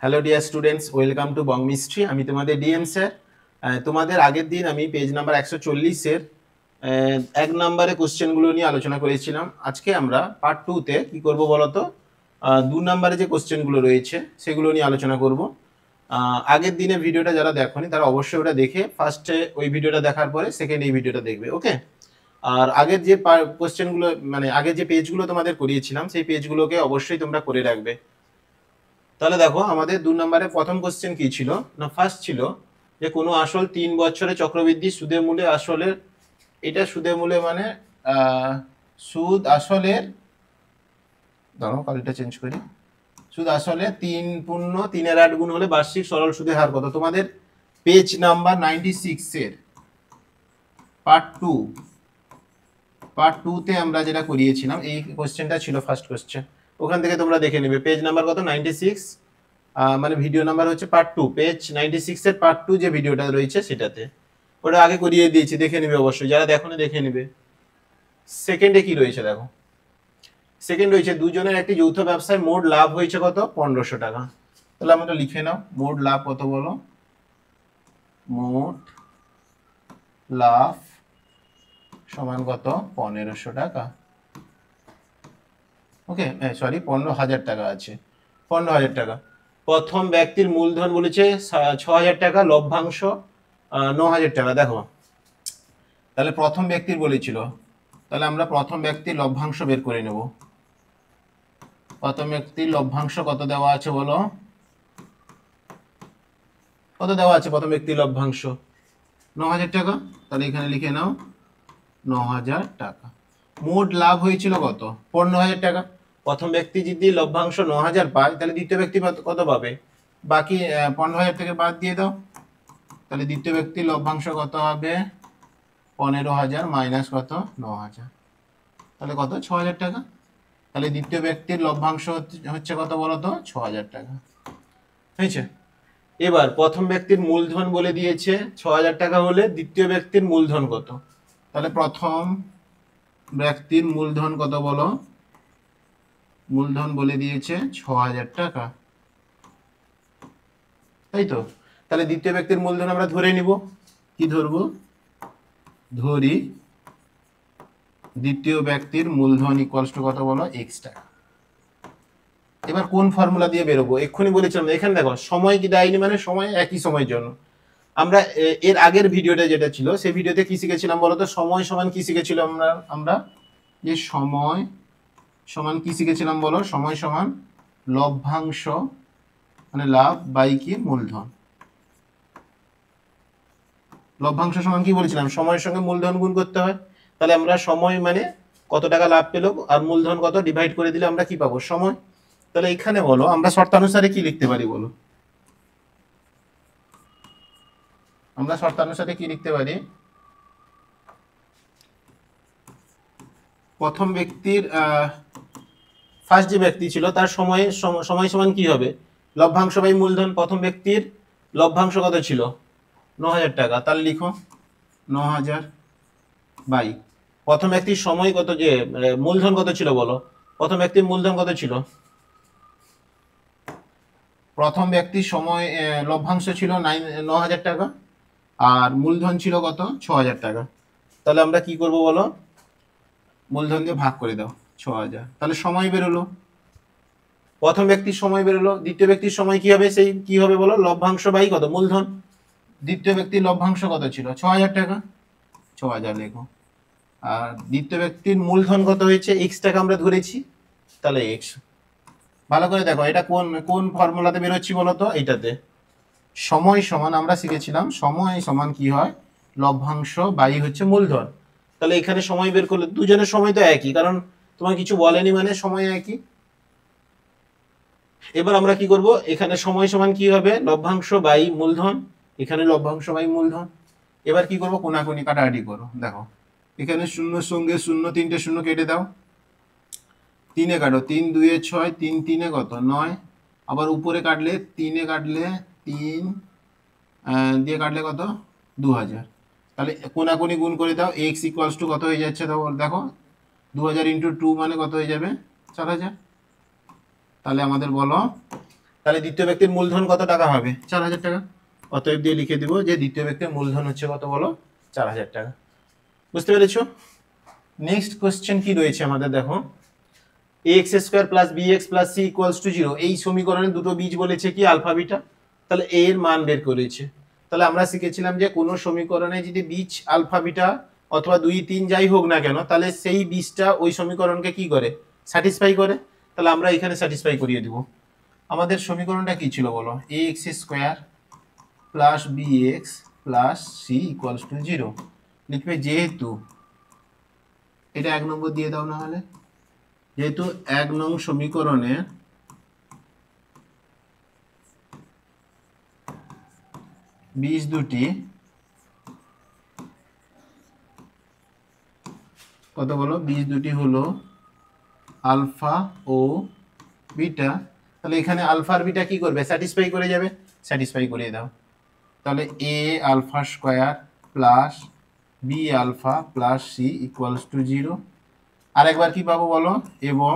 Hello dear students, welcome to Bong mystery. আমি তোমাদের DM sir. তোমাদের আগের দিন আমি পেজ নাম্বার 140-এর 1 নম্বরে কোশ্চেনগুলো নিয়ে আলোচনা করেছিলাম। আজকে আমরা পার্ট 2-তে কী করবো বলো তো, 2 নম্বরে যে কোশ্চেনগুলো রয়েছে সেগুলো নিয়ে আলোচনা করব। আগের দিনে ভিডিওটা যারা দেখোনি তারা অবশ্যই ওটা দেখে ফার্স্টে ওই ভিডিওটা দেখার পরে সেকেন্ড এই ভিডিওটা দেখবে, ওকে? আর আগের যে কোশ্চেনগুলো মানে আগের যে পেজগুলো তোমাদের করিয়েছিলাম সেই পেজগুলোকে অবশ্যই তোমরা করে রাখবে। তাহলে দেখো আমাদের 2 নম্বরে প্রথম কোশ্চেন কি ছিল না, ফার্স্ট ছিল যে কোনো আসল 3 বছরে চক্রবৃদ্ধি সুদের মূলে আসলের, এটা সুদের মূলে মানে সুদ আসলের, ধরো কালিটা চেঞ্জ করি, সুদ আসলে 3.3 গুণ হলে বার্ষিক সরল সুদের হার কত? তোমাদের পেজ নাম্বার 96-এর পার্ট 2-তে আমরা যেটা করিয়েছিলাম এই কোশ্চেনটা ছিল ফার্স্ট কোশ্চেন। ওখান থেকে তোমরা দেখে নেবে পেজ নাম্বার কত, 96, মানে ভিডিও নাম্বার হচ্ছে পার্ট 2, পেজ 96-এর পার্ট 2 যে ভিডিওটা রয়েছে সেটাতে ওটা আগে করিয়ে দিয়েছি, দেখে নেবে অবশ্যই, যারা দেখোনি দেখে নেবে। সেকেন্ডে কি রয়েছে দেখো, সেকেন্ড রয়েছে দুজনের একটি যৌথ ব্যবসায় মোট লাভ হয়েছে কত? 1500 টাকা। তাহলে আমরা লিখে নাও, মোট লাভ কত বলো? মোট লাভ সমান কত? 1500 টাকা। ওকে, সরি 15,000 টাকা আছে, 15,000 টাকা। প্রথম ব্যক্তির মূলধন বলেছে 6,000 টাকা, লভ্যাংশ 9,000 টাকা। দেখো তাহলে প্রথম ব্যক্তির বলেছিল, তাহলে আমরা প্রথম ব্যক্তির লভ্যাংশ বের করে নেব। প্রথম ব্যক্তির লভ্যাংশ কত দেওয়া আছে বলো? কত দেওয়া আছে প্রথম ব্যক্তির লভ্যাংশ? 9,000 টাকা। তাহলে এখানে লিখে নাও 9,000 টাকা। মোট লাভ হয়েছিল কত? 15,000 টাকা। প্রথম ব্যক্তি যদি লভ্যাংশ 9,000 পায় তাহলে দ্বিতীয় ব্যক্তি কত পাবে? বাকি 15,000 থেকে বাদ দিয়ে দাও। তাহলে দ্বিতীয় ব্যক্তির লভ্যাংশ কত হবে? 15,000 মাইনাস কত? 9,000, তাহলে কত? 6,000 টাকা। তাহলে দ্বিতীয় ব্যক্তির লভ্যাংশ হচ্ছে কত বলো তো? 6,000 টাকা হয়েছে। এবার প্রথম ব্যক্তির মূলধন বলে দিয়েছে 6,000 টাকা হলে দ্বিতীয় ব্যক্তির মূলধন কত? তাহলে প্রথম ব্যক্তির মূলধন কত বলো? মূলধন বলে দিয়েছে 6,000 টাকা, তাই তো? তাহলে দ্বিতীয় ব্যক্তির মূলধন আমরা ধরে নিব। কি ধরবো? ধরি দ্বিতীয় ব্যক্তির মূলধন ইকুয়ালস টু কত বলো? x টাকা। এবার কোন ফর্মুলা দিয়ে বেরোবো? এক্ষুনি বলেছিলাম, এখানে দেখো সময় কি দেয়নি, মানে সময় একই সময়ের জন্য আমরা এর আগের ভিডিওটা যেটা ছিল সেই ভিডিওতে কি শিখেছিলাম বলতো? সময় সমান কি শিখেছিলাম আমরা যে সময় সমান কি শিখেছিলাম বলো? সময় সমান লভ্যাংশ মানে লাভ বাই কি? মূলধন। লভ্যাংশ সমান কি বলেছিলাম? সময়ের সঙ্গে মূলধন গুণ করতে হয়। তাহলে আমরা সময় মানে কত টাকা লাভ পেলো আর মূলধন কত ডিভাইড করে দিলে আমরা কি পাবো? সময়। তাহলে এখানে বলো আমরা শর্তানুসারে কি লিখতে পারি বলো? আমরা শর্তানুসারে কি লিখতে পারি? প্রথম ব্যক্তির ফার্স্ট যে ব্যক্তি ছিল তার সময় সমান কি হবে? লভ্যাংশ বাই মূলধন। প্রথম ব্যক্তির লভ্যাংশ কত ছিল? 9,000 টাকা। তাহলে লিখো 9,000 বাই প্রথম ব্যক্তির সময় কত, যে মূলধন কত ছিল বলো? প্রথম ব্যক্তির মূলধন কত ছিল? প্রথম ব্যক্তির সময় লভ্যাংশ ছিল 9,000 টাকা আর মূলধন ছিল কত? 6,000 টাকা। তাহলে আমরা কি করব বলো? মূলধন দিয়ে ভাগ করে দাও 6,000, তাহলে সময় বেরোলো। প্রথম ব্যক্তির সময় বেরোলো। দ্বিতীয় ব্যক্তির সময় কি হবে? সেই কি হবে বলো? লভ্যাংশ বাই কত? মূলধন। দ্বিতীয় ব্যক্তির লভ্যাংশ কত ছিল? 6,000 টাকা। 6,000 লেখো। আর দ্বিতীয় ব্যক্তির মূলধন কত হয়েছে? x টাকা আমরা ধরেছি, তাহলে x। ভালো করে দেখো এটা কোন কোন ফর্মুলাতে বেরোচ্ছি বলো তো? এইটাতে। সময় সমান আমরা শিখেছিলাম সময় সমান কি হয়? লভ্যাংশ বাই হচ্ছে মূলধন। তাহলে এখানে সময় বের করলে দুজনের সময় তো একই, কারণ তোমার কিছু বলেনি মানে সময় একই। এবার আমরা কি করব? এখানে সময় সমান কি হবে? লভ্যাংশ বাই মূলধন। এখানে লভ্যাংশ বাই মূলধন। এবার কি করব? কোনাকুনি কাটাকাটি করো। দেখো এখানে শূন্যর সঙ্গে শূন্য, 3টে শূন্য কেটে দাও। 3-এ কাটো, 3 2 6, 3 3 কত? 9। আবার উপরে কাটলে 3-এ কাটলে 3 দিয়ে কাটলে কত? 2000। তাহলে কোনাকুনি গুণ করে দাও। x ইকুয়ালস টু কত হয়ে যাচ্ছে দেখো? 2000 ইন্টু 2 মানে কত হয়ে যাবে? 4,000। তাহলে আমাদের বলো, তাহলে দ্বিতীয় ব্যক্তির মূলধন কত টাকা হবে? 4000 টাকা। অতএব দিয়ে লিখে দিব যে দ্বিতীয় ব্যক্তির মূলধন হচ্ছে কত বলো? 4000 টাকা। বুঝতে পেরেছো? নেক্সট কোশ্চেন কি রয়েছে আমাদের দেখো, ax square plus bx plus c equals to 0। এই সমীকরণে দুটো বীজ বলেছে কি আলফা বিটা, তাহলে a এর মান বের করেছে। তাহলে আমরা শিখেছিলাম যে কোন সমীকরণে যদি বীজ আলফা বিটা অথবা 2 3 যাই হোক না কেন, তাহলে সেই বীজটা ওই সমীকরণকে কি করে? স্যাটিসফাই করে। তাহলে আমরা এখানে স্যাটিসফাই করিয়ে দিব। আমাদের সমীকরণটা কি ছিল বলো? ax square plus bx plus c equals to 0 লিখবে। যেহেতু এটা 1 নম্বর দিয়ে দাও, না হলে যেহেতু 1 নং সমীকরণে বীজ দুটি কত বলো? বীজ দুটি হলো আলফা ও বিটা। তাহলে এখানে আলফা আর বিটা কি করবে? স্যাটিসফাই করে যাবে। স্যাটিসফাই করিয়ে দাও। তাহলে a alpha square plus b alpha plus c equals to 0। আরেকবার কি পাবো বলো? এবং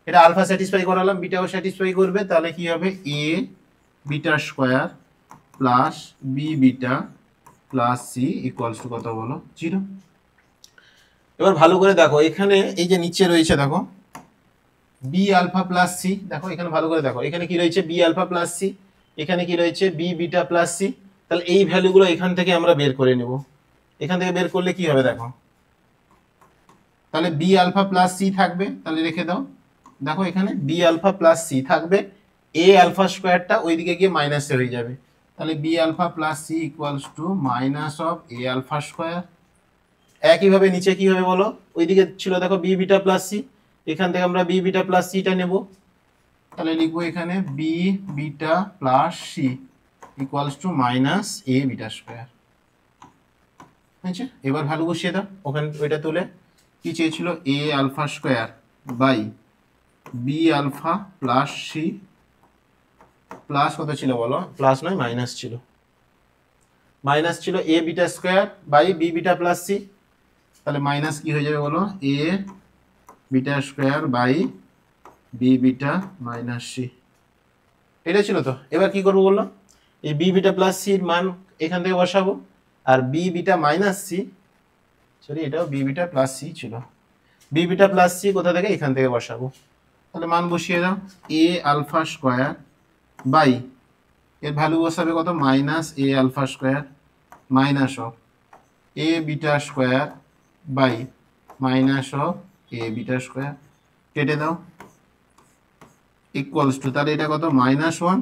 এটা আলফা স্যাটিসফাই করালাম, বিটাও স্যাটিসফাই করবে। তাহলে কি হবে? a beta square plus b beta plus c equals to কত বলো? 0। এবার ভালো করে দেখো, এখানে এই যে নিচে রয়েছে দেখো b আলফা প্লাস c, দেখো এখানে ভালো করে দেখো, এখানে কি রয়েছে? b আলফা প্লাস c, এখানে কি রয়েছে? b beta plus c। তাহলে এই ভ্যালুগুলো এখান থেকে আমরা বের করে নেব। এখান থেকে বের করলে কি হবে দেখো, তাহলে b আলফা প্লাস c থাকবে, তাহলে রেখে দাও। দেখো এখানে b আলফা প্লাস c থাকবে, a আলফা স্কয়ারটা ওইদিকে গিয়ে মাইনাসে হয়ে যাবে। তাহলে b alpha plus c equals to minus of a alpha square. একইভাবে নিচে কি হবে বলো? ওইদিকে ছিল দেখো b বিটা প্লাস c, এখান থেকে আমরা b বিটা প্লাস c টা নেব। তাহলে লিখবো এখানে b beta plus c equals to minus a beta square. আচ্ছা, এবার ভ্যালু বসিয়ে দাও ওখানে। ওইটা তুলে কি চেয়েছিল? a alpha square by b alpha plus c plus কত ছিল বলো? প্লাস নয়, মাইনাস ছিল। মাইনাস ছিল a beta square by b beta plus c। তাহলে মাইনাস কি হয়ে যাবে বলো? a beta square by b beta minus c। এটা ছিল তো। এবার কি করবো বললো? এই b বিটা প্লাস c এর মান এখান থেকে বসাবো, আর b beta minus c, sorry এটাও b বিটা প্লাস c ছিল, b বিটা প্লাস c কোথা থেকে? এখান থেকে বসাবো। তাহলে মান বসিয়ে দাও, a আলফা স্কয়ার বাই এর ভ্যালু বসাবে কত? Minus a alpha square minus of a beta square by minus of a beta square. কেটে দাও ইকুয়ালস টু, তাহলে এটা কত? মাইনাস 1।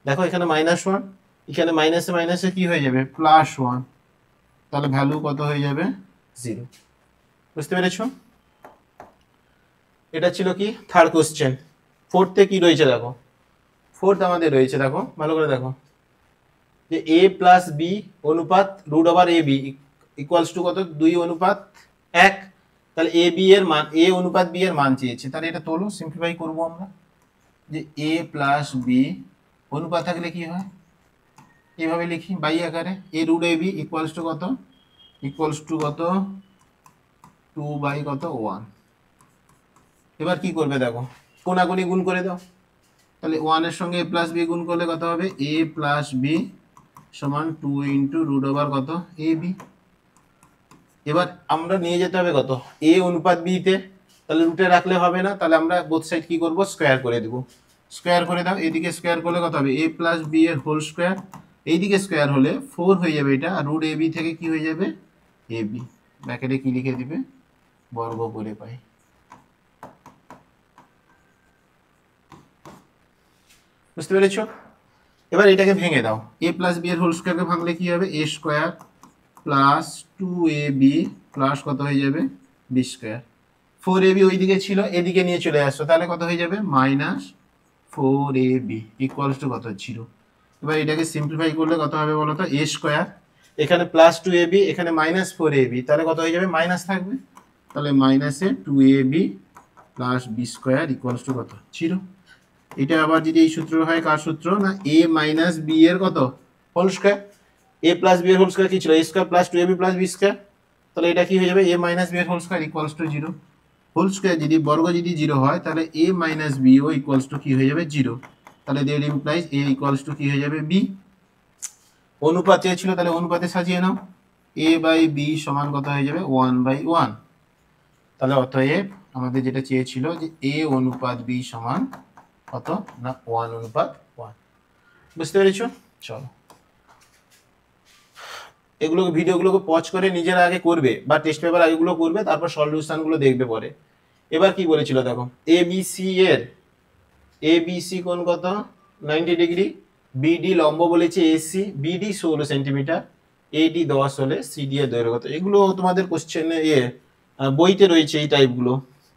দেখো এখানে মাইনাস 1, এখানে মাইনাসে মাইনাসে কি হয়ে যাবে? প্লাস 1। তাহলে ভ্যালু কত হয়ে যাবে? 0। বুঝতে পেরেছো? এটা ছিল কি থার্ড কোশ্চেন। ফোর্থে কি রয়েছে দেখো, ফোর্থ আমাদের রয়েছে দেখো ভালো করে দেখো, যে a প্লাস বি অনুপাত root over A B equals to কত? 2:1। তাহলে এ বি এর মান, a অনুপাত b এর মান চেয়েছে। তাহলে এটা তোলো, সিম্পলিফাই করবো আমরা। যে a প্লাস বি অনুপাত থাকলে কি হয়? এইভাবে লিখি বাই আকারে, a root A B equals to কত? ইকুয়ালস টু কত? 2 কত? 1। এবার কি করবে দেখো, কোনাগুনি গুণ করে দাও। তাহলে 1 এর সঙ্গে a প্লাস বি গুণ করলে কত হবে? a প্লাস বি সমান 2 ইন্টু রুট ওভার কত? A B. এবার আমরা নিয়ে যেতে হবে কত? a অনুপাত b তে। তাহলে রুটে রাখলে হবে না, তাহলে আমরা বোথ সাইড কি করব? স্কয়ার করে দেব। স্কয়ার করে দাও, এদিকে স্কয়ার করলে কত হবে? a প্লাস বি এর হোল স্কয়ার, এইদিকে স্কয়ার হলে 4 হয়ে যাবে এটা, আর রুট এ বি থেকে কি হয়ে যাবে? A B. ব্র্যাকেটে কি লিখে দিবে? বর্গ করে পাই। বুঝতে পেরেছো? এবার এটাকে ভেঙে দাও, a প্লাস বি এর হোল স্কয়ারকে ভাঙলে কি হবে? a square plus 2ab plus কত হয়ে যাবে? b square. 4ab ওইদিকে ছিল, এদিকে নিয়ে চলে আসছো, তাহলে কত হয়ে যাবে? মাইনাস 4ab ইকুয়ালস টু কত? 0। এবার এটাকে সিম্পলিফাই করলে কত হবে বলো তো? a স্কয়ার, এখানে প্লাস 2ab, এখানে মাইনাস 4ab, তাহলে কত হয়ে যাবে? মাইনাস থাকবে। তাহলে মাইনাসে 2ab plus b square equals to কত? 0। এটা আবার যদি এই সূত্র হয়, কার সূত্র? না a মাইনাস b এর কত? Whole square. a plus b এর হোল স্কয়ার কি ছিল? a square plus 2ab plus b square. তাহলে এটা কি হয়ে যাবে? a মাইনাস b এর whole square equals to 0। Whole square যদি বর্গ যদি 0 হয় তাহলে a minus B equals to কি হয়ে যাবে 0। তাহলে that implies a equals to কি হয়ে যাবে b। অনুপাত চেয়েছিল তাহলে অনুপাতে সাজিয়ে নাও, a বাই b সমান কত হয়ে যাবে 1/1। তাহলে অতএব আমাদের যেটা চেয়েছিল যে a অনুপাত b সমান কত না 1/1। বুঝতে পেরেছো? চলো এগুলোকে ভিডিওগুলোকে পজ করে নিজেরা আগে করবে বা টেস্ট পেপার আগেগুলো করবে, তারপর সলিউশনগুলো দেখবে পরে। এবার কি বলেছিল দেখো, এবিসি এর এবিসি কোণ কত 90 ডিগ্রি, বিডি লম্ব বলেছে এসি, বিডি 16 সেন্টিমিটার, এডি 10 হলে সিডি এর দৈর্ঘ্য কত। এগুলো তোমাদের কোশ্চেনে বইতে রয়েছে এই টাইপগুলো,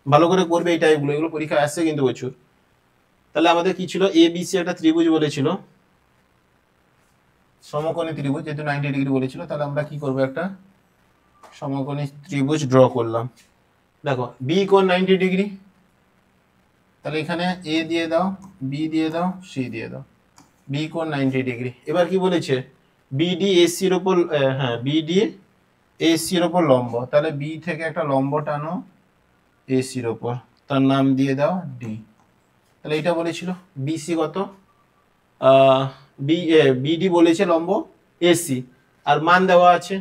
ভালো করে করবে এই টাইপগুলো, এগুলো পরীক্ষায় আসছে কিন্তু প্রচুর। তাহলে আমাদের কি ছিল, এবিসি একটা ত্রিভুজ বলেছিল, সমকোণী ত্রিভুজ, যেহেতু 90 ডিগ্রি বলেছিল তাহলে আমরা কি করব, একটা সমকোণী ত্রিভুজ ড্র করলাম। দেখো বি কোণ 90 ডিগ্রি, তাহলে এখানে এ দিয়ে দাও, বি দিয়ে দাও, সি দিয়ে দাও, বি কোণ 90 ডিগ্রি। এবার কি বলেছে, বিডি এসির উপর, হ্যাঁ বিডি এসির উপর লম্ব, তাহলে বি থেকে একটা লম্ব টানো এসির উপর, তার নাম দিয়ে দাও ডি। তাহলে এটা বলেছিল বিসি কত, বিডি বলেছে লম্ব এসি, আর মান দেওয়া আছে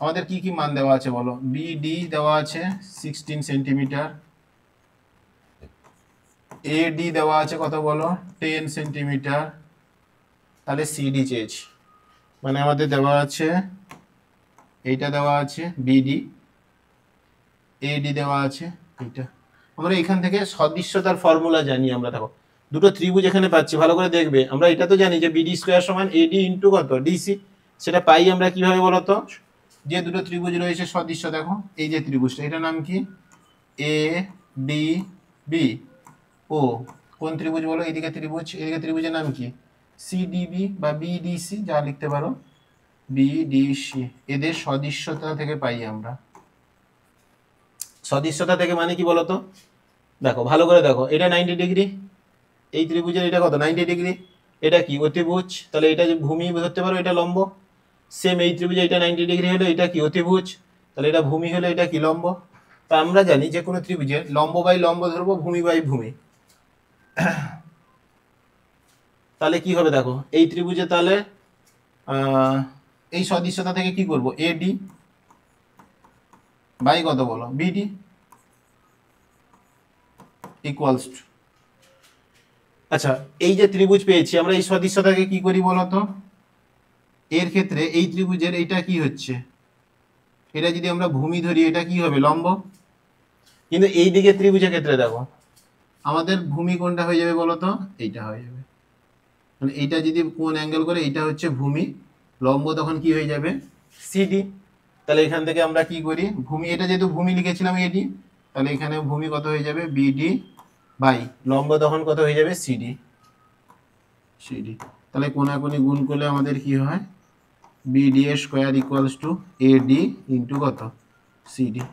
আমাদের, কি কি মান দেওয়া আছে বলো। বিডি দেওয়া আছে 16 সেন্টিমিটার, এডি দেওয়া আছে কত বলো 10 সেন্টিমিটার, তাহলে সিডি চেয়েছি, মানে আমাদের দেওয়া আছে এইটা দেওয়া আছে বিডি, এডি দেওয়া আছে এইটা। আমরা এখান থেকে সদৃশ্যতার ফর্মুলা জানি আমরা, দেখো দুটো ত্রিভুজ এখানে পাচ্ছি, ভালো করে দেখবে। আমরা এটা তো জানি যে বিডি স্কোয়ার সমান এডি ইন্টু কত ডিসি, সেটা পাই আমরা কিভাবে বলতো, যে দুটো ত্রিভুজ রয়েছে সদৃশ্য, দেখো এই যে ত্রিভুজটা, এটার নাম কি এ ডি বি ও, কোন ত্রিভুজ বলো, এইদিকে ত্রিভুজ, এদিকে ত্রিভুজের নাম কি সিডিবি বা বিডিসি, যা লিখতে পারো বিডিসি। এদের সদৃশ্যতা থেকে পাই আমরা, সদৃশ্যতা থেকে মানে কি বলতো, দেখো ভালো করে দেখো, এটা 90 ডিগ্রি, এই ত্রিভুজের এটা কত 90 ডিগ্রি, এটা কি অতিভুজ, তাহলে এটা যে ভূমি ধরতে পারো, এটা লম্ব। সেম এই ত্রিভুজে এটা 90 ডিগ্রি হলে এটা কি অতিভুজ, তাহলে এটা ভূমি হলে এটা কি লম্ব। তা আমরা জানি যে কোনো ত্রিভুজের লম্ব বাই লম্ব ধরবো, ভূমি বাই ভূমি। তাহলে কি হবে দেখো, এই ত্রিভুজে তাহলে এই সদৃশ্যতা থেকে কি করব, এডি বাই কত বলো বিডি ইকুয়ালস টু, আচ্ছা এই যে ত্রিভুজ পেয়েছি আমরা, এই সদৃশ্যতাকে কি করি বলতো, এর ক্ষেত্রে এই ত্রিভুজের এইটা কি হচ্ছে, এটা যদি আমরা ভূমি ধরি এটা কি হবে লম্ব, কিন্তু এই দিকে ত্রিভুজের ক্ষেত্রে দেখো আমাদের ভূমি কোনটা হয়ে যাবে বলতো, এইটা হয়ে যাবে, মানে এইটা যদি কোন অ্যাঙ্গেল করে এইটা হচ্ছে ভূমি, লম্ব তখন কি হয়ে যাবে সিডি। তাহলে এখান থেকে আমরা কি করি, ভূমি, এটা যেহেতু ভূমি লিখেছিলাম এডি, তাহলে এখানে ভূমি কত হয়ে যাবে বিডি বাই লম্ব তখন কত হয়ে যাবে সিডি, সিডি। তাহলে কোনাকুনি গুণ করলে আমাদের কি হয়, বিডি এর square equals to eddy into কত সিডি।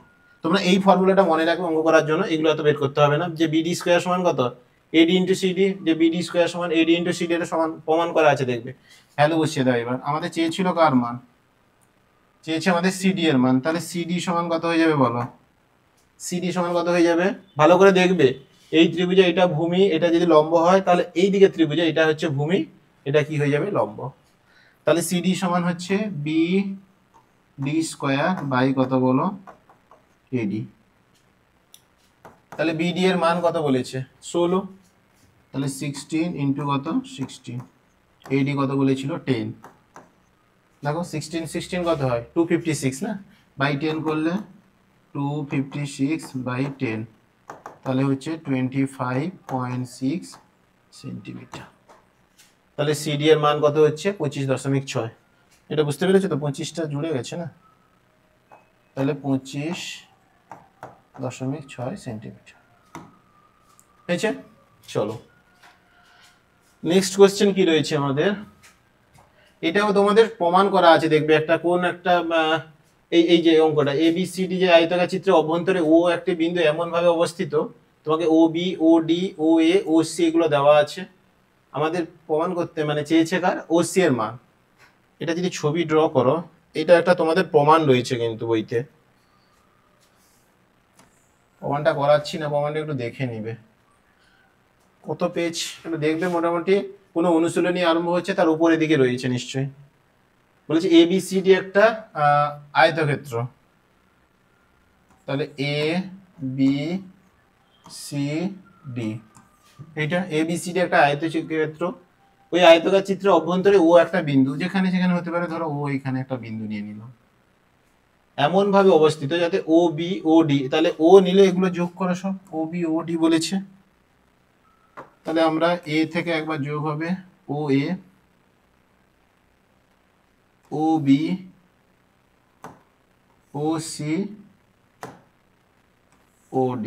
তোমরা এই ফর্মুলাটা মনে রাখবে অঙ্ক করার জন্য, এগুলো এত বের করতে হবে না, যে বিডি স্কোয়ার সমান কত এডি ইন্টু সিডি, যে বিডি স্কোয়ার সমান এডি ইন্টু সিডি, এটা সমান প্রমাণ করা আছে দেখবে। ভ্যালু বসিয়ে দাও। এবার আমাদের চেয়েছিল কার মান, চেয়েছে আমাদের সিডি এর মান, তাহলে সিডি সমান কত হয়ে যাবে বলো, সিডি সমান কত হয়ে যাবে, ভালো করে দেখবে, এই ত্রিভুজে এটা ভূমি, এটা যদি লম্ব হয় তাহলে এই দিকে ত্রিভুজে এটা হচ্ছে ভূমি, এটা কি হয়ে যাবে লম্ব। তাহলে সিডি সমান হচ্ছে বি ডি স্কোয়ার বাই কত বলো এডি। তাহলে বিডি এর মান কত বলেছে 16, তাহলে 16 ইন্টু কত 16, এডি কত বলেছিল 10, দেখো 16 16 কত হয় 256 না, বাই 10 করলে 256 বাই 10, তাহলে হচ্ছে 25.6 সেন্টিমিটার। তাহলে সিডি এর মান কত হচ্ছে 25.6, এটা বুঝতে পেরেছো তো, 25টা জুড়ে গেছে না, তাহলে 25.6 সেন্টিমিটার হয়েছে। চলো নেক্সট কোশ্চেন কি রয়েছে আমাদের, এটাও তোমাদের প্রমাণ করা আছে দেখবে, একটা কোন একটা এই যে অঙ্কটা এবিসিডি, যে আয়তাকার চিত্রে অভ্যন্তরে ও একটি বিন্দু এমন ভাবে অবস্থিত, তোমাকে ও বি ও ডি ও এ ও সি এগুলো দেওয়া আছে, আমাদের প্রমাণ করতে মানে চেয়েছে কার ও সি এর মান। এটা যদি ছবি ড্র করো, এটা একটা তোমাদের প্রমাণ রয়েছে কিন্তু বইতে, প্রমাণটা করাচ্ছি না, প্রমাণটা একটু দেখে নিবে কত পেজ, একটু দেখবে। মোটামুটি কোনো অনুশীলনী আরম্ভ হচ্ছে তার উপরের দিকে রয়েছে নিশ্চয়ই। বলেছে ABCD একটা আয়তক্ষেত্র, তাহলে ABCD, এইটা ABCD একটা আয়তক্ষেত্র। ওই আয়তকার চিত্রের অভ্যন্তরে ও একটা বিন্দু, যেখানে সেখানে হতে পারে, ধরো ও এখানে একটা বিন্দু নিয়ে নিল, এমন ভাবে অবস্থিত যাতে OBOD, তাহলে ও নিলে এগুলো যোগ করো সব, OBOD বলেছে। তাহলে আমরা এ থেকে একবার যোগ হবে OA, OB, OC, OD।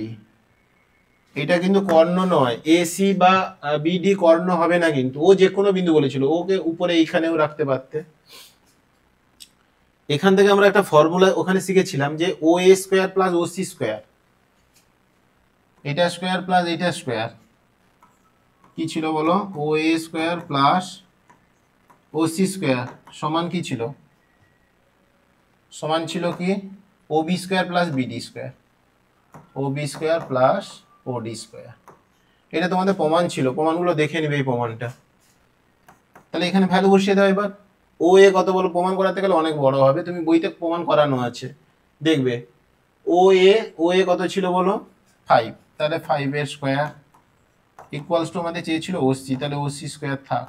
এটা কিন্তু কর্ণ নয়, AC বা BD কর্ণ হবে না, কিন্তু ও যে কোনো বিন্দু বলেছিল, ওকে উপরে এইখানেও রাখতে পারতে। এখান থেকে আমরা একটা ফর্মুলা ওখানে শিখেছিলাম যে OA square plus OC square, এটা স্কয়ার প্লাস এটা স্কয়ার কি ছিল বলো, OA square plus OC square সমান কি ছিল, সমান ছিল কি OB square plus BD square, OB square plus OD square. এটা তোমাদের প্রমাণ ছিল, প্রমাণগুলো দেখে নিবে এই প্রমাণটা। তাহলে এখানে ভ্যালু বসিয়ে দাও এবার। OA কত বলো, প্রমাণ করাতে গেলে অনেক বড় হবে, তুমি বইতে প্রমাণ করানো আছে দেখবে। OA কত ছিল বলো 5, তাহলে 5 এর স্কয়ার ইকুয়ালস টু আমাদের চেয়েছিল OC, তাহলে OC স্কয়ার থাক,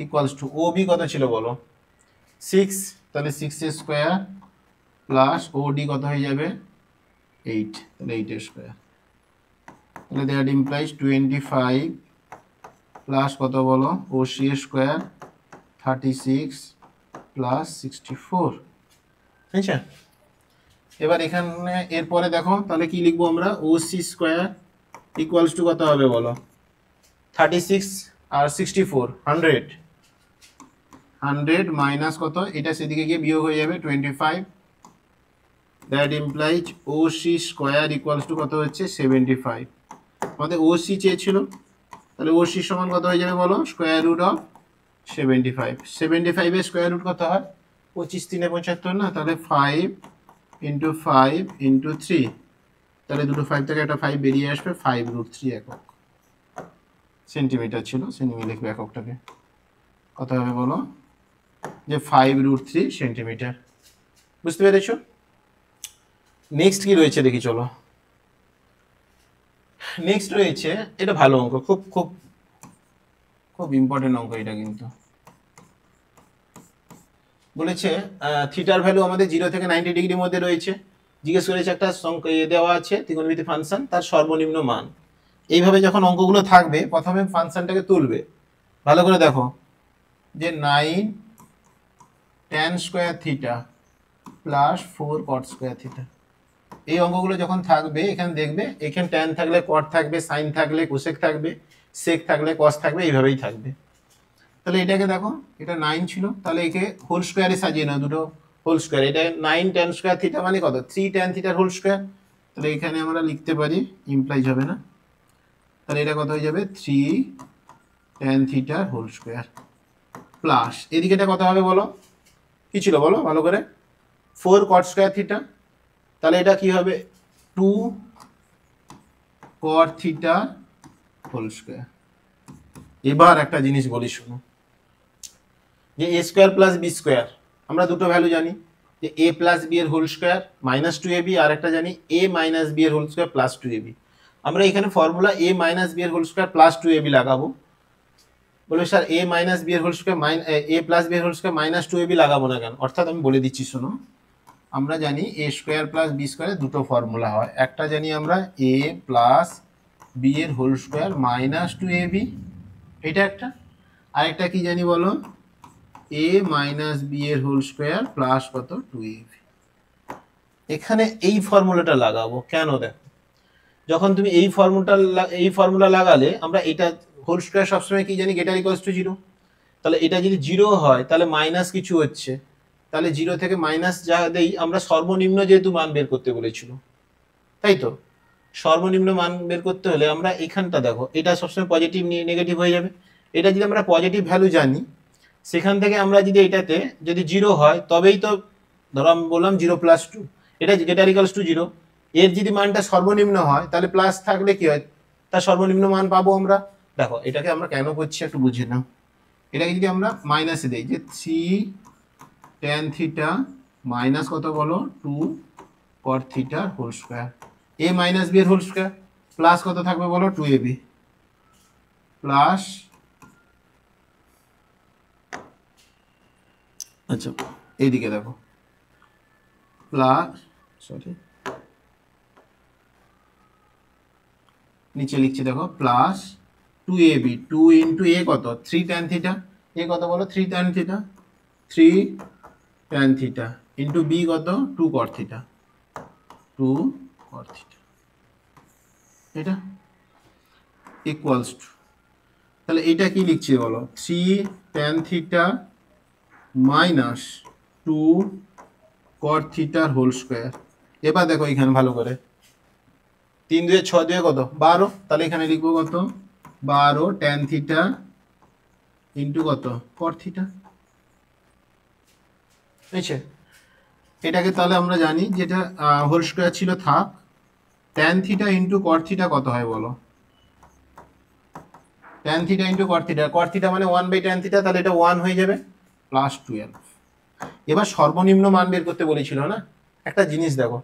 ইকুয়ালস টু OB কত ছিল বলো 6, তাহলে 6 এর স্কয়ার প্লাস OD কত হয়ে যাবে 8, তাহলে 8 এর স্কয়ার, তাহলে দ্যাট ইমপ্লাইজ 25 প্লাস কত বলো OC এর স্কয়ার 36 প্লাস 64। আচ্ছা, এবার এখানে এরপরে দেখো তাহলে কি লিখবো আমরা, OC স্কয়ার ইকুয়ালস টু কত হবে বলো 36 আর 64, 100 মাইনাস কত, এটা সেদিকে গিয়ে বিয়োগ হয়ে যাবে 25, that implies OC square equals to কত হচ্ছে 75। আমাদের OC চেয়েছিল, তাহলে OC সমান কত হয়ে যাবে বলো স্কয়ার রুট অফ 75, 75 এর স্কয়ার রুট কত হয় 25 3 75 না, তাহলে 5 ইন্টু 5 ইন্টু 3, তাহলে দুটো 5 থেকে একটা 5 বেরিয়ে আসবে, 5 রুট 3 একক, সেন্টিমিটার ছিল, সেন্টিমিটার লিখবে এককটাকে, কত হবে বলো যে 5 রুট 3 সেন্টিমিটার। বুঝতে পেরেছো? নেক্সট কি রয়েছে দেখি চলো। নেক্সট রয়েছে, এটা ভালো অঙ্ক, খুব খুব খুব ইম্পর্টেন্ট অঙ্ক এটা কিন্তু। বলেছে থিটার ভ্যালু আমাদের 0 থেকে 90 ডিগ্রির মধ্যে রয়েছে, জিজ্ঞেস করেছে একটা দেওয়া আছে ত্রিকোণমিতি ফাংশন, তার সর্বনিম্ন মান। এইভাবে যখন অঙ্কগুলো থাকবে প্রথমে ফাংশনটাকে তুলবে, ভালো করে দেখো যে 9 tan square theta plus 4 cot square theta. এই অঙ্কগুলো যখন থাকবে এখানে দেখবে, এখানে tan থাকলে cot থাকবে, sin থাকলে cosec থাকবে, sec থাকলে cos থাকবে, এইভাবেই থাকবে। তাহলে এটাকে দেখো, এটা 9 ছিল, তাহলে একে হোল স্কয়ারে সাজিয়ে নাও, দুটো হোল স্কয়ার, এটা 9 tan স্কয়ার থিটা মানে কত 3 tan থিটার হোল স্কয়ার, তাহলে এখানে আমরা লিখতে পারি, ইমপ্লাইজ হবে না, তাহলে এটা কত হয়ে যাবে 3 tan থিটার হোল স্কয়ার প্লাস এদিকে এটা কত হবে বলো, কি ছিল বলো ভালো করে 4 cot স্কয়ার থিটা, তাহলে এটা কি হবে 2 cot থিটা হোল স্কয়ার। এবার একটা জিনিস বলি শুনো, যে a square plus b square, আমরা দুটো ভ্যালু জানি, যে a প্লাস b এর হোল স্কয়ার মাইনাস 2ab, আর একটা জানি a মাইনাস b এর হোল স্কয়ার প্লাস 2ab। আমরা এখানে ফর্মুলা a মাইনাস b এর হোল স্কয়ার প্লাস 2ab লাগাবো। বলবে স্যার a মাইনাস b এর whole square a plus b এর হোল স্কয়ার মাইনাস 2ab লাগাবো না কেন? অর্থাৎ আমি বলে দিচ্ছি শোনো, আমরা জানি a স্কয়ার প্লাস b স্কয়ারের দুটো ফর্মুলা হয়, একটা জানি আমরা a প্লাস b এর হোল স্কয়ার মাইনাস 2ab, এটা একটা, আরেকটা কি জানি বলো a মাইনাস b এর হোল স্কয়ার প্লাস কত 2ab। এখানে এই ফর্মুলাটা লাগাবো কেন, দেখো যখন তুমি এই ফর্মুলা লাগালে আমরা এটা হোল স্কয়ার সবসময় কি জানি গ্রেটার ইকুয়ালস টু 0, তাহলে এটা যদি 0 হয় তাহলে মাইনাস কিছু হচ্ছে, তাহলে 0 থেকে মাইনাস যা দেই আমরা সর্বনিম্ন যেহেতু মান বের করতে বলেছিল, তাই তো সর্বনিম্ন মান বের করতে হলে আমরা এখানটা দেখো, এটা সবসময় পজিটিভ নেগেটিভ হয়ে যাবে, এটা যদি আমরা পজিটিভ ভ্যালু জানি সেখান থেকে আমরা যদি এটাতে যদি 0 হয় তবেই তো, ধরো আমি বললাম 0 প্লাস 2, এটা গ্রেটার ইকুয়ালস টু 0, এর যদি মানটা সর্বনিম্ন হয় তাহলে প্লাস থাকলে কি হয়, তার সর্বনিম্ন মান পাবো আমরা। দেখো এটাকে আমরা কেন করছি একটু বুঝে নাও। এটাকে যদি আমরা মাইনাসে দিই, যে 3 tan থিটা মাইনাস কত বলো 2 cot theta whole square, a minus b এর হোল স্কয়ার, প্লাস কত থাকবে বলো 2ab, প্লাস আচ্ছা এইদিকে দেখো প্লাস, সরি নিচে লিখছি দেখো, প্লাস 2ab, 2 ইন্টু a কত 3 tan থিটা, a কত বলো 3 tan theta, 3 tan theta into b কত 2 cot থিটা, 2 cot থিটা, এটা ইকুয়ালস টু, তাহলে এটা কি লিখছি বলো 3 tan থিটা মাইনাস 2 cot থিটার হোল স্কয়ার। এবার দেখো এখানে ভালো করে, 3 2 6 2 কত 12, তাহলে এখানে লিখবো কত 12 tan থিটা ইন্টু কত cot থিটা। বুঝছে? এটাকে তাহলে আমরা জানি যেটা হোল স্কয়ার ছিল থাক, tan theta into cot theta কত হয় বলো, tan theta into cot theta মানে 1/tan থিটা, তাহলে এটা 1 হয়ে যাবে, প্লাস 12। এবার সর্বনিম্ন মান বের করতে বলেছিল না, একটা জিনিস দেখো,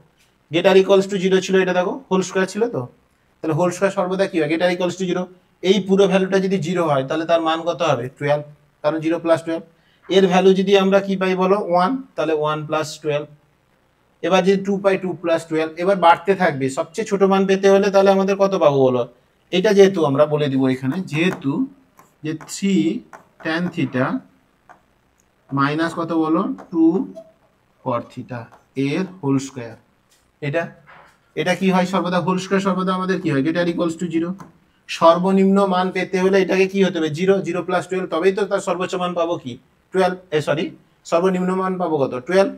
গেটার ইকুয়ালস টু 0 ছিল, এটা দেখো হোল স্কয়ার ছিল, তো তাহলে হোল স্কয়ার সর্বদা কি হয়, গেটার ইকুয়ালস টু 0, এই পুরো ভ্যালুটা যদি 0 হয় তাহলে তার মান কত হবে 12, কারণ 0 প্লাস 12, এর ভ্যালু যদি আমরা কি পাই বলো 1, তাহলে 1 প্লাস 12, এবার যদি 2 পাই 2 প্লাস 12, এবার বাড়তে থাকবে, সবচেয়ে ছোট মান পেতে হলে তাহলে আমাদের কত পাবো বলো, এটা যেহেতু আমরা বলে দিব এখানে, যেহেতু যে 3 tan থিটা মাইনাস কত বলো 2 cot থিটা এর হোল স্কয়ার, এটা এটা কি হয় সর্বদা হোল স্কয়ার সর্বদা আমাদের কি হয় গেটার ইকুয়ালস টু 0, সর্বনিম্ন মান পেতে হলে এটাকে কি হতে হবে 0, 0 প্লাস 12, তবেই তো তার সর্বোচ্চ মান পাবো কি 12, সরি সর্বনিম্ন মান পাবো কত 12,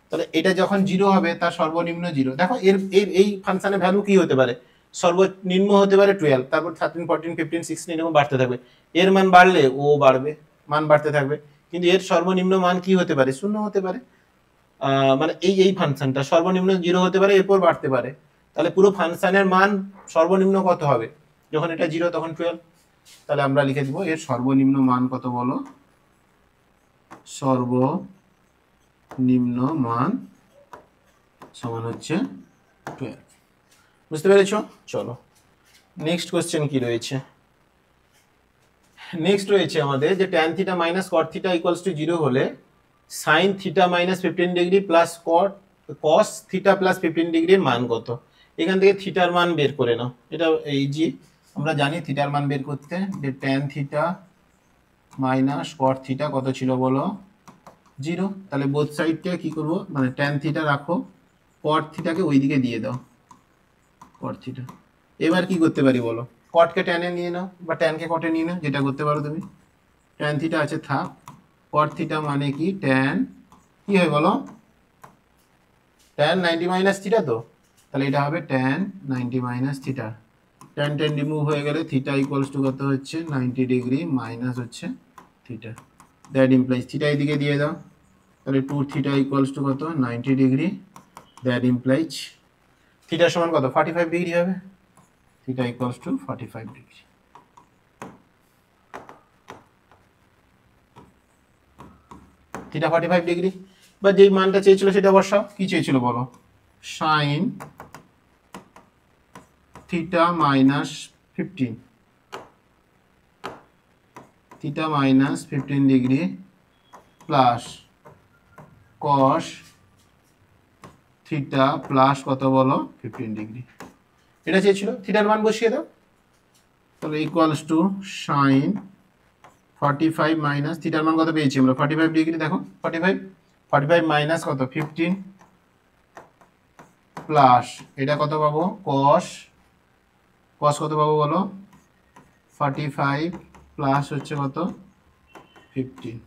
তাহলে এটা যখন 0 হবে তার সর্বনিম্ন 0, দেখো এর এই ফাংশনের ভ্যালু কি হতে পারে, সর্বনিম্ন হতে পারে 12, তারপর 13 14 15 16 এরকম বাড়তে থাকবে, এর মান বাড়লে ও বাড়বে, মান বাড়তে থাকবে, কিন্তু এর সর্বনিম্ন মান কি হতে পারে 0 হতে পারে, মানে এই ফাংশনটা সর্বনিম্ন 0 হতে পারে, এরপর বাড়তে পারে, তাহলে পুরো ফাংশনের মান সর্বনিম্ন কত হবে যখন এটা 0 তখন 12, তাহলে আমরা লিখে দিব এর সর্বনিম্ন মান কত বলো, সর্বনিম্ন মান সমান হচ্ছে 12। বুঝতে পেরেছো? চলো নেক্সট কোশ্চেন কি রয়েছে, নেক্সট রয়েছে আমাদের যে tan theta minus cot theta equals to 0 হলে sin theta minus 15 degree plus cos theta plus 15 ডিগ্রির মান কত, এখান থেকে থিটার মান বের করে নাও, এটা এই যে আমরা জানি থিটার মান বের করতে, যে tan theta minus cot theta কত ছিল বলো 0, তাহলে বোথ সাইডটা কি করব, মানে tan থিটা রাখো, cot থিটাকে ওইদিকে দিয়ে দাও, cot থিটা, এবার কি করতে পারি বলো, cot কে tan এ নিয়ে নাও বা tan কে cot এ নিয়ে নাও, যেটা করতে পারো তুমি, tan থিটা আছে থাক, cot থিটা মানে কি tan কি হয় বলো, tan 90 মাইনাস থিটা, তো তাহলে এটা হবে tan 90 minus theta, tan tan remove হয়ে গেলে থিটা ইকুয়ালস টু কত হচ্ছে 90 ডিগ্রি মাইনাস হচ্ছে থিটা, দ্যাট ইমপ্লাইজ থিটা এদিকে দিয়ে দাও, তাহলে 2 থিটা ইকুয়ালস টু কত 90 ডিগ্রি, দ্যাট ইমপ্লাইজ থিটা সমান কত 45 ডিগ্রি হবে, theta equals to 45 degree. Theta 45 degree, বা যেই মানটা চেয়েছিল সেটা বসাও, কি চেয়েছিল বলো, sin theta minus 15, theta minus 15 degree plus cos theta plus কত বলো 15 ডিগ্রি, এটা চেয়েছিল, থিটার মান বসিয়ে দাও, তাহলে ইকুয়ালস টু sin 45 মাইনাস থিটার মান কত পেয়েছি আমরা 45 ডিগ্রি, দেখো 45 মাইনাস কত 15 প্লাস এটা কত পাবো cos কত পাবো বলো 45 প্লাস হচ্ছে কত 15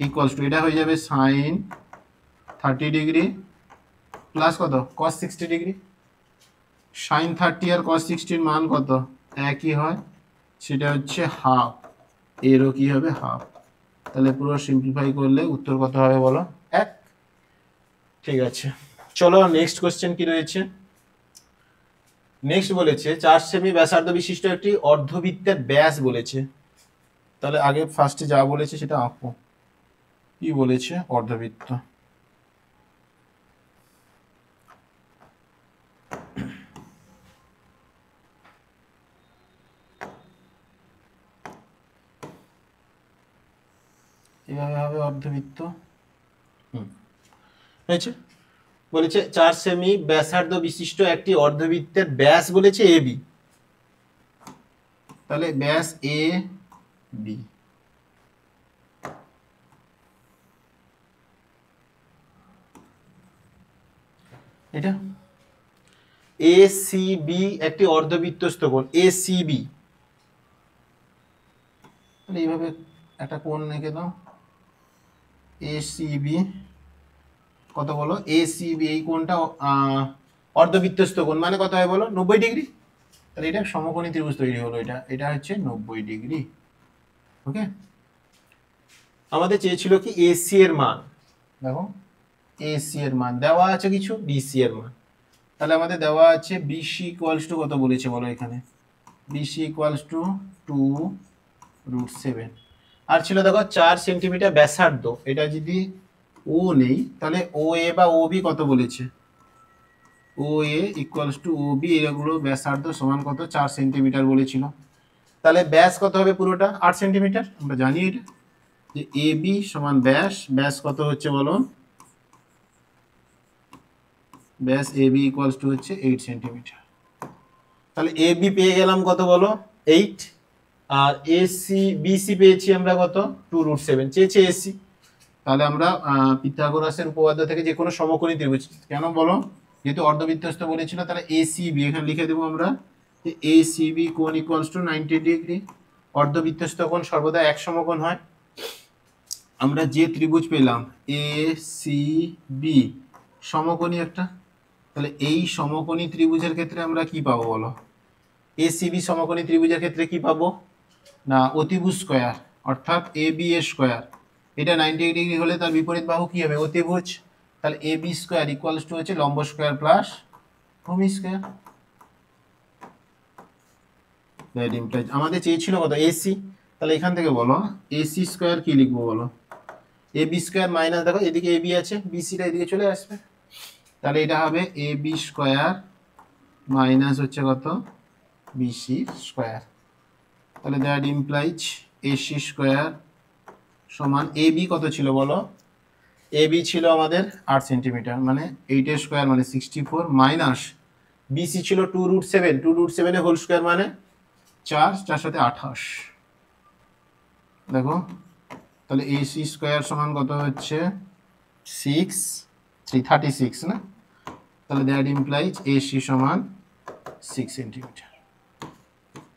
ইকুয়ালস টু এটা হয়ে যাবে sin 30 ডিগ্রি প্লাস কত cos 60 ডিগ্রি, sin 30 আর cos 60 এর মান কত একই হয়, সেটা হচ্ছে হাফ, এরও কি হবে হাফ, তাহলে পুরো সিম্পলিফাই করলে উত্তর কত হবে বলো 1। ঠিক আছে, চলো নেক্সট কোশ্চেন কি রয়েছে, নেক্সট বলেছে 4 সেমি ব্যাসার্ধ বিশিষ্ট একটি অর্ধবৃত্তের ব্যাস বলেছে। তাহলে আগে ফার্স্টে যা বলেছে সেটা আঁকো। কি বলেছে? অর্ধবৃত্ত। এভাবে হবে অর্ধবৃত্ত। হয়েছে। বলেছে 4 সেমি ব্যাসার্ধ বিশিষ্ট একটি অর্ধবৃত্তের ব্যাস বলেছে এ বি। তাহলে ব্যাস এ বি, এটা এ সি বি একটি অর্ধবৃত্তস্থ কোণ এ সি বি। তাহলে এইভাবে একটা কোণ এঁকে দাও, এ সি বি কত বলো? এ সি বি এই কোণটা অর্ধবৃত্তস্থ কোণ মানে কত হয় বলো? 90 ডিগ্রি। তাহলে এটা সমকোণী ত্রিভুজ তৈরি হলো। এটা হচ্ছে 90 ডিগ্রি। ওকে, আমাদের চেয়েছিল কি এসি এর মান। দেখো এসি এর মান দেওয়া আছে কিছু, বিসি এর মান। তাহলে আমাদের দেওয়া আছে বিসি ইকুয়ালস টু কত বলেছে বলো এখানে? BC equals to 2√7। আর ছিল দেখো 4 সেন্টিমিটার ব্যাসার্ধ। এটা যদি ও নেই তাহলে ও এ বা ও বি কত বলেছে? ও এ ইকুয়ালস টু ও বি, এগুলো ব্যাসার্ধ সমান কত? 4 সেন্টিমিটার বলেছিল। তাহলে ব্যাস কত হবে? পুরোটা 8 সেন্টিমিটার। আমরা জানি এটা যে এ বি সমান ব্যাস। ব্যাস কত হচ্ছে বলো? ব্যাস এ বি ইকুয়ালস টু হচ্ছে 8 সেন্টিমিটার। তাহলে এ বি পেয়ে গেলাম কত বলো? 8। আর এসি বিসি পেয়েছি আমরা কত? 2√7। চেয়েছে এসি। তাহলে আমরা পিথাগোরাসের উপপাদ্য থেকে যে কোনো সমকোণী ত্রিভুজ, কেন বলো? যেহেতু অর্ধবৃত্তস্থ বলেছিল, তাহলে এসিবি এখানে লিখে দেবো আমরা যে এসিবি কোণ ইকুয়ালস টু 90 ডিগ্রি। অর্ধবৃত্তস্থ কোণ সর্বদা এক সমকোণ হয়। আমরা যে ত্রিভুজ পেলাম এ সি বি সমকোণী একটা, তাহলে এই সমকোণী ত্রিভুজের ক্ষেত্রে আমরা কি পাবো বলো? এ সি বি সমকোণী ত্রিভুজের ক্ষেত্রে কি পাবো? না, অতিভুজ স্কয়ার, অর্থাৎ এ বি এ স্কয়ার। এটা 90 ডিগ্রি হলে তার বিপরীত বাহু কি হবে? অতিভুজ। তাহলে A B square equals two হচ্ছে লম্ব স্কয়ার প্লাস ভূমি স্কয়ার। দ্যাট ইমপ্লাইজ আমাদের চেয়েছিল কত? এসি। তাহলে এখান থেকে বলো এসি স্কয়ার কি লিখবো বলো? এ বি স্কয়ার মাইনাস, দেখো এদিকে এ বি আছে, বিসিটা এদিকে চলে আসবে। তাহলে এটা হবে এ বি স্কয়ার মাইনাস হচ্ছে কত? BC square. তাহলে দ্যাট ইমপ্লাইজ এসি স্কয়ার সমান এ বি কত ছিল বলো? এ বি ছিল আমাদের 8 সেন্টিমিটার, মানে 8 এর স্কয়ার মানে 64 মাইনাস বিসি ছিল 2√7। 2√7 এর হোল স্কয়ার মানে 4, 4 সাথে 28। দেখো তাহলে এসি স্কয়ার সমান কত হচ্ছে? 36 না? তাহলে দ্যাট ইমপ্লাইজ এসি সমান 6 সেন্টিমিটার।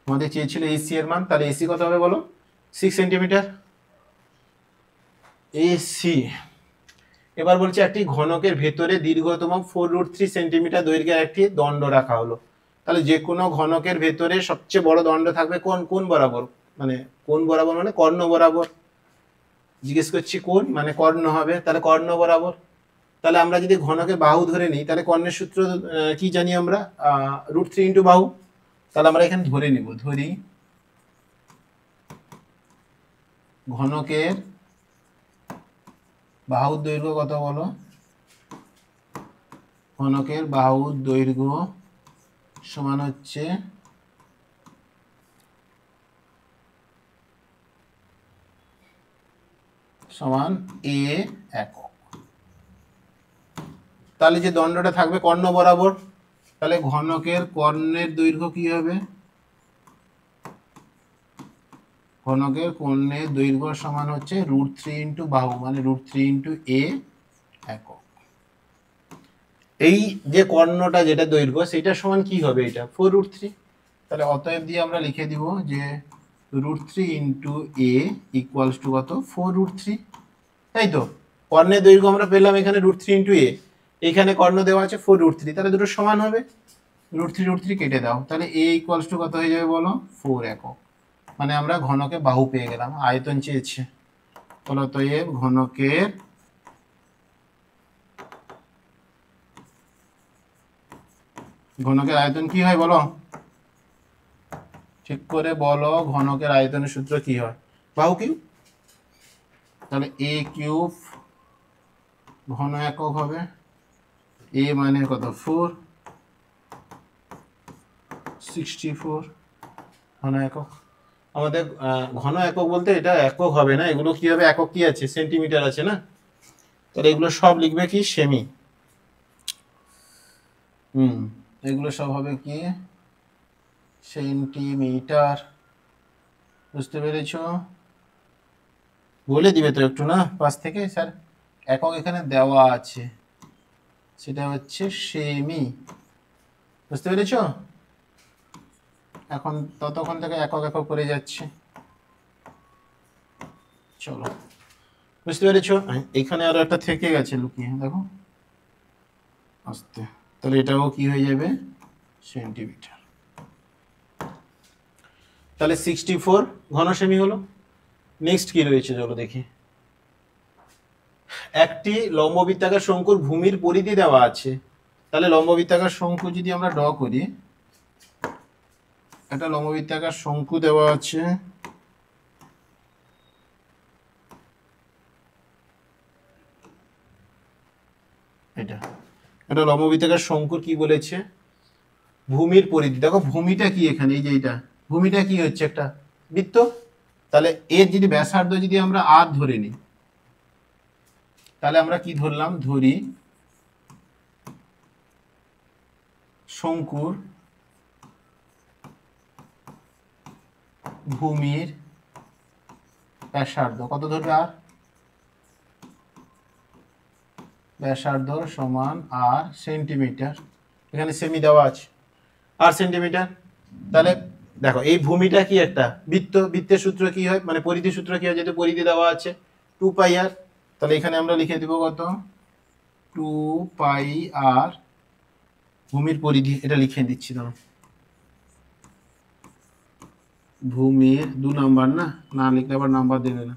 আমাদের চেয়েছিল এসি এর মান, তাহলে এসি কত হবে বলো? 6 সেন্টিমিটার। এসি। এবার বলছে একটি ঘনকের ভেতরে দীর্ঘতম 4√3 সেন্টিমিটার দৈর্ঘ্যের একটি দণ্ড রাখা হলো। তাহলে যে কোনো ঘনকের ভেতরে সবচেয়ে বড় দণ্ড থাকবে কোন কোন বরাবর? মানে কোন বরাবর মানে কর্ণ বরাবর। জিজ্ঞেস করছি কোন, মানে কর্ণ হবে, তাহলে কর্ণ বরাবর। তাহলে আমরা যদি ঘনকের বাহু ধরে নিই, তাহলে কর্ণের সূত্র কি জানি আমরা? √3 ইন্টু বাহু। তাহলে আমরা এখানে ধরে নিব, ধরি ঘনকের বাহুর দৈর্ঘ্য কত বলো? ঘনকের বাহুর দৈর্ঘ্য সমান হচ্ছে সমান এ একক। তাহলে যে দণ্ডটা থাকবে কর্ণ বরাবর, তাহলে ঘনকের কর্ণের দৈর্ঘ্য কি হবে? ঘনকের কর্ণের দৈর্ঘ্য সমান হচ্ছে √3 ইন্টু বাহু, মানে √3 ইন্টু এ একক। এই যে কর্ণটা যেটা দৈর্ঘ্য সেটা সমান কি হবে? এটা 4√3। তাহলে অতএব দিয়ে আমরা লিখে দিব যে √3 ইন্টু এ ইকুয়ালস টু কত? 4√3। তাই তো? কর্ণের দৈর্ঘ্য আমরা পেলাম এখানে √3 ইন্টু এ, এখানে কর্ণ দেওয়া আছে 4√3, তাহলে দুটো সমান হবে। √3 কেটে দাও, তাহলে এ ইকুয়ালস টু কত হয়ে যাবে বলো? 4 একক। মানে আমরা ঘনকে বাহু পেয়ে গেলাম। আয়তন চেয়েছে, তাহলে অতএব ঘনকের ঘনকের আয়তন কি হয় বলো, ঠিক করে বলো, ঘনকের আয়তনের সূত্র কি হয়? বাহু কিউব। তাহলে এ কিউব ঘন একক হবে, এ মানে কত 4, 64 ঘন একক। আমাদের ঘন একক বলতে এটা একক হবে না, এগুলো কি হবে, একক কি আছে, সেন্টিমিটার আছে না, তাহলে এগুলো সব লিখবে কি সেমি। এগুলো সব হবে কি সেন্টিমিটার। বুঝতে পেরেছো? বলে দিবে তো একটু না পাশ থেকে, স্যার একক এখানে দেওয়া আছে, সেটা হচ্ছে সেমি। বুঝতে পেরেছো? এখন ততক্ষণ থেকে একক একক করে যাচ্ছে। চলো, বুঝতে পেরেছো? এখানে আরো একটা থেকে গেছে লুকিয়ে, দেখো আস্তে, তাহলে এটাও কি হয়ে যাবে সেন্টিমিটার। তাহলে 64 ঘন সেমি হলো। নেক্সট কি রয়েছে চলো দেখি। একটি লম্ববৃত্তাকার শঙ্কুর ভূমির পরিধি দেওয়া আছে, তাহলে লম্ববৃত্তাকার শঙ্কু যদি আমরা ড্র করি, একটা লম্ববৃত্তাকার শঙ্কু দেওয়া আছে, এটা লম্ববৃত্তাকার শঙ্কুর কি বলেছে, ভূমির পরিধি। দেখো ভূমিটা কি এখানে, এই যে এটা ভূমিটা কি হচ্ছে, একটা বৃত্ত। তাহলে এর যদি ব্যাসার্ধ যদি আমরা আর ধরে নিই, তাহলে আমরা কি ধরলাম, ধরি শঙ্কুর ভূমির ব্যাসার্ধ কত ধরবে, আর ব্যাসার্ধ সমান আর সেন্টিমিটার, এখানে সেমি দেওয়া আছে, আর সেন্টিমিটার। তাহলে দেখো এই ভূমিটা কি একটা বৃত্ত, বৃত্তের সূত্র কি হয়, মানে পরিধির সূত্র কি হয়, যেহেতু পরিধি দেওয়া আছে 2 পাই আর, তাহলে এখানে আমরা লিখে দিব কত 2 পাই আর ভূমির পরিধি, এটা লিখে দিচ্ছি ধরো, ভূমির 2 নাম্বার না লিখলে আবার নাম্বার দেবে না,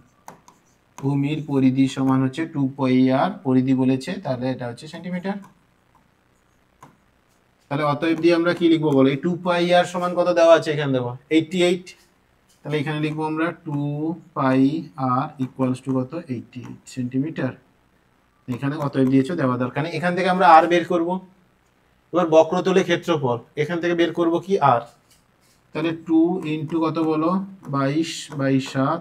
ভূমির পরিধি সমান হচ্ছে 2 পাই আর, পরিধি বলেছে তাহলে এটা হচ্ছে সেন্টিমিটার। তাহলে অতএব দিয়ে আমরা কি লিখবো বলো, এই 2 পাই আর সমান কত দেওয়া আছে, এখানে দেবো 88, তাহলে এখানে লিখবো আমরা 2 পাই আর ইকুয়ালস টু কত 88 সেন্টিমিটার। এখানে অতএব দিয়েছো, দেওয়া দরকার নেই। এখান থেকে আমরা আর বের করব। এবার বক্রতলে ক্ষেত্রফল এখান থেকে বের করব কি আর, তাহলে 2 ইন্টু কত বলো 22/7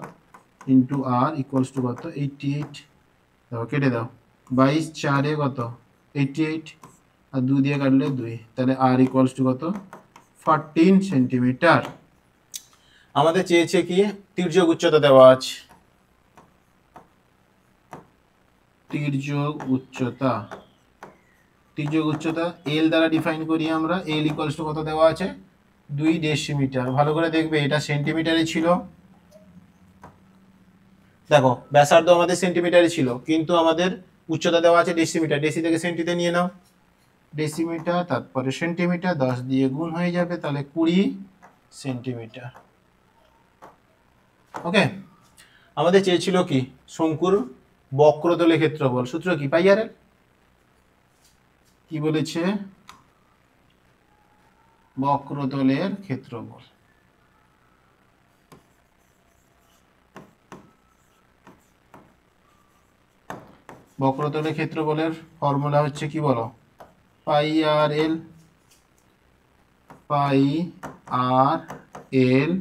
ইন্টু আর ইকুয়ালস টু কত 88, দেখো কেটে দাও, 22 4 কত 88, আর 2 দিয়ে কাটলে 2, তাহলে আর ইকুয়ালস টু কত 14 সেন্টিমিটার। আমাদের চেয়েছে কি তির্যক উচ্চতা দেওয়া আছে, তির্যক উচ্চতা, তির্যক উচ্চতা এল দ্বারা ডিফাইন করি আমরা, এল ইকুয়ালস টু কত দেওয়া আছে 2 ডেসিমিটার। ভালো করে দেখবে এটা সেন্টিমিটারে ছিল, দেখো ব্যাসার্ধ আমাদের সেন্টিমিটারে ছিল, কিন্তু আমাদের উচ্চতা দেওয়া আছে ডেসিমিটার, ডেসি থেকে সেন্টিতে নিয়ে নাও, ডেসিমিটার তারপরে সেন্টিমিটার 10 দিয়ে গুণ হয়ে যাবে, তাহলে 20 সেন্টিমিটার। ওকে, আমাদের চেয়েছিল কি শঙ্কুর বক্রতলে ক্ষেত্রফল, সূত্র কি পাই আর এল, কি বলেছে বক্রতলের ক্ষেত্রফল, বক্রতলের ক্ষেত্রফলের ফর্মুলা হচ্ছে কি বলো, পাই আর এল, পাই আর এল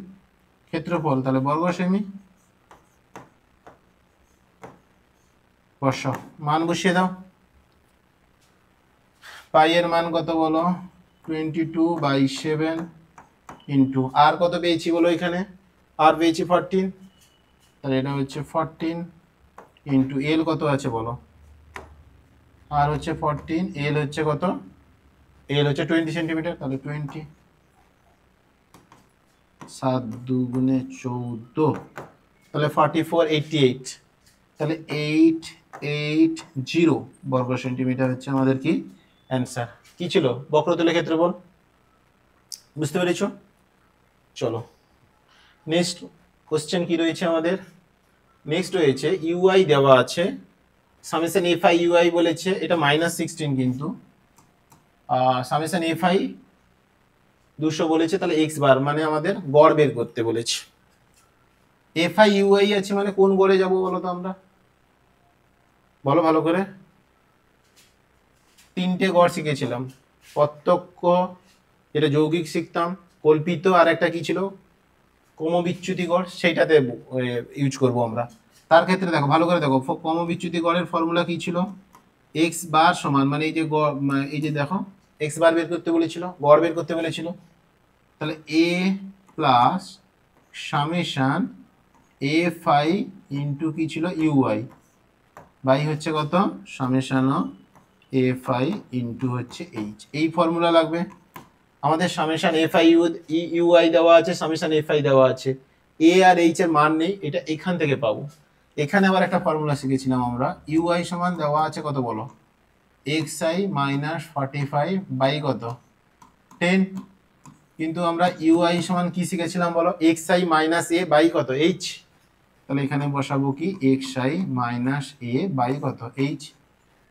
ক্ষেত্রফল, তাহলে বর্গ সেমি, বসাও মান বসিয়ে দাও, পাই এর মান কত বলো 22/7 ইন্টু আর কত পেয়েছি বলো, এখানে আর পেয়েছি 14, তাহলে এটা হচ্ছে 14 ইন্টু এল কত আছে বলো, আর হচ্ছে 14, এল হচ্ছে কত, এল হচ্ছে 20 সেন্টিমিটার, তাহলে 20 7 2 গুণে 14, তাহলে 4488, তাহলে 880 বর্গ সেন্টিমিটার হচ্ছে আমাদের কি অ্যান্সার। কি ছিল বক্রতলের ক্ষেত্রফল, বুঝতে পেরেছো? চলো নেক্সট কোশ্চেন কি রয়েছে আমাদের, নেক্সট রয়েছে ইউআই দেওয়া আছে, সামেশন এফআই ইউআই বলেছে, এটা -16 কিন্তু সামেশন এফআই 200 বলেছে, তাহলে এক্স বার মানে আমাদের গড় বের করতে বলেছে। এফ আই ইউ আই আছে মানে কোন গড়ে যাব বলো তো আমরা, বলো ভালো করে। 3টে গড় শিখেছিলাম, প্রত্যক্ষ যেটা যৌগিক শিখতাম, কল্পিত, আর একটা কি ছিল ক্রমবিচ্যুতি গড়, সেইটাতে ইউজ করব আমরা। তার ক্ষেত্রে দেখো ভালো করে দেখো, ক্রমবিচ্যুতি গড়ের ফর্মুলা কি ছিল, এক্স বার সমান মানে এই যে এই যে দেখো এক্স বার বের করতে বলেছিল, গড় বের করতে বলেছিল, তাহলে A plus summation F I into কি ছিল ইউআই বাই হচ্ছে কত সামেশান এফ আই ইন্টু হচ্ছে এইচ, এই ফর্মুলা লাগবে আমাদের। সামেশান এফ আই ইউআই দেওয়া আছে, সামেশান এফ আই দেওয়া আছে, এ আর এইচ এর মান নেই, এটা এখান থেকে পাবো। এখানে আবার একটা ফর্মুলা শিখেছিলাম আমরা, ইউআই সমান দেওয়া আছে কত বলো, এক্স আই মাইনাস 45 বাই কত 10, কিন্তু আমরা ইউআই সমান কি শিখেছিলাম বলো, X I minus A by কত এইচ, তাহলে এখানে বসাবো কি X I minus A by কত এইচ।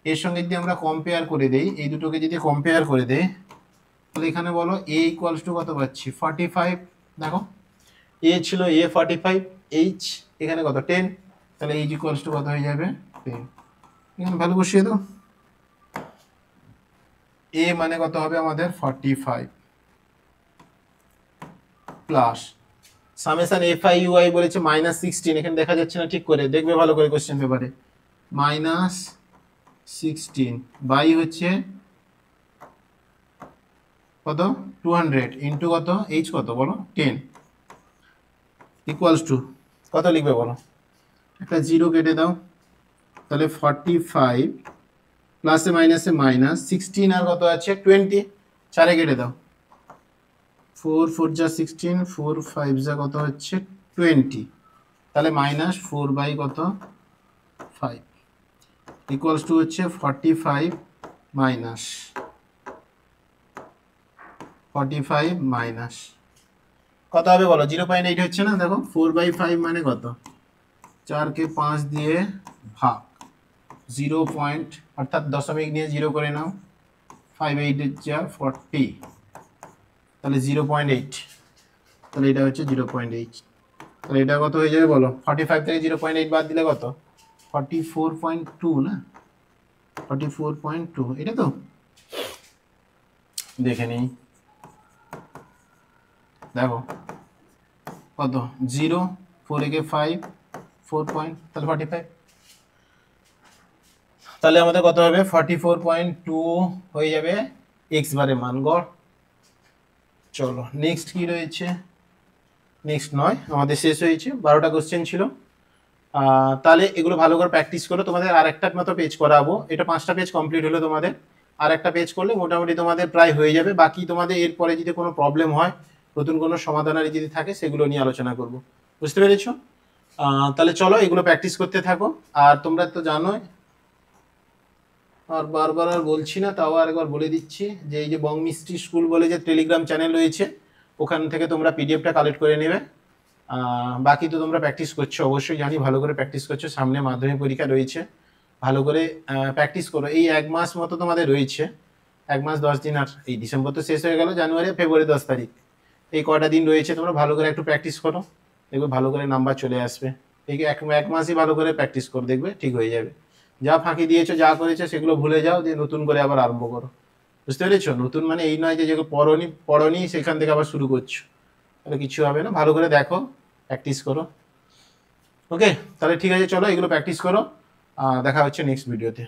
এর সঙ্গে যদি আমরা কম্পেয়ার করে দেই, এই দুটোকে যদি কম্পেয়ার করে দেই, তাহলে এখানে বলো এ ইকুয়ালস টু কত পাচ্ছি 45, দেখো এ ছিল এ 45, এইচ এখানে কত 10, তাহলে এইচ ইকুয়ালস টু কত হয়ে যাবে 10, এখানে ভ্যালু বসিয়ে দাও, এ মানে কত হবে আমাদের 45 plus summation F I U I বলেছে মাইনাস 16, এখানে দেখা যাচ্ছে না ঠিক করে দেখবে ভালো করে কোশ্চেন পেপারে, মাইনাস 16 বাই হচ্ছে কত 200 ইন্টু কত এইচ কত বলো 10 ইকুয়ালস টু কত লিখবে বলো, একটা জিরো কেটে দাও, তাহলে 45 প্লাসে মাইনাসে মাইনাস 16 আর কত আছে 20, চারে কেটে দাও, 4 4 যা 16, 4 5 যা কত হচ্ছে 20, তাহলে মাইনাস 4 বাই কত 5 ইকুয়ালস টু হচ্ছে 45 মাইনাস 45 মাইনাস কত হবে বলো, 0.8 হচ্ছে না, দেখো 4/5 মানে কত, 4কে 5 দিয়ে ভাগ, 0 পয়েন্ট অর্থাৎ দশমিক নিয়ে 0 করে নাও, 5 8 যা 40, তাহলে 0.8, তাহলে এটা হচ্ছে 0.8, তাহলে এটা কত হয়ে যাবে বলো, 45 থেকে 0.8 বাদ দিলে কত 44.2 না, 44.2, এটা তো দেখে নিই, দেখো কত 0 4 একে 5 4 পয়েন্ট, তাহলে 45, তাহলে আমাদের কত হবে 44.2 হয়ে যাবে এক্স বারের মান গড়। চলো নেক্সট কি রয়েছে, নেক্সট নয় আমাদের শেষ হয়েছে, 12টা কোশ্চেন ছিল। তাহলে এগুলো ভালো করে প্র্যাকটিস করো, তোমাদের আর একটা মতো পেজ করাবো, এটা 5টা পেজ কমপ্লিট হলো, তোমাদের আর একটা পেজ করলে মোটামুটি তোমাদের প্রায় হয়ে যাবে। বাকি তোমাদের এরপরে যদি কোনো প্রবলেম হয়, নতুন কোনো সমাধানারি যদি থাকে, সেগুলো নিয়ে আলোচনা করব, বুঝতে পেরেছো? তাহলে চলো এগুলো প্র্যাকটিস করতে থাকো। আর তোমরা তো জানোই, আর বারবার আর বলছি না, তাও আরেকবার বলে দিচ্ছি যে এই যে বং মিস্ট্রি স্কুল বলে যে টেলিগ্রাম চ্যানেল রয়েছে, ওখান থেকে তোমরা পিডিএফটা কালেক্ট করে নেবে। বাকি তো তোমরা প্র্যাকটিস করছো, অবশ্যই জানি ভালো করে প্র্যাকটিস করছো, সামনে মাধ্যমিক পরীক্ষা রয়েছে, ভালো করে প্র্যাকটিস করো। এই 1 মাস মতো তোমাদের রয়েছে, 1 মাস 10 দিন, আর এই ডিসেম্বর তো শেষ হয়ে গেল, জানুয়ারি ফেব্রুয়ারি 10 তারিখ, এই কটা দিন রয়েছে, তোমরা ভালো করে একটু প্র্যাকটিস করো, দেখবে ভালো করে নাম্বার চলে আসবে। এই 1 মাসই ভালো করে প্র্যাকটিস করো, দেখবে ঠিক হয়ে যাবে। যা ফাঁকি দিয়েছো যা করেছো সেগুলো ভুলে যাও, দিয়ে নতুন করে আবার আরম্ভ করো, বুঝতে পেরেছো? নতুন মানে এই নয় যে যেগুলো পড়নি সেখান থেকে আবার শুরু করছো, তাহলে কিছু হবে না, ভালো করে দেখো, প্র্যাকটিস করো। ওকে, তাহলে ঠিক আছে, চলো এগুলো প্র্যাকটিস করো, দেখা হচ্ছে নেক্সট ভিডিওতে।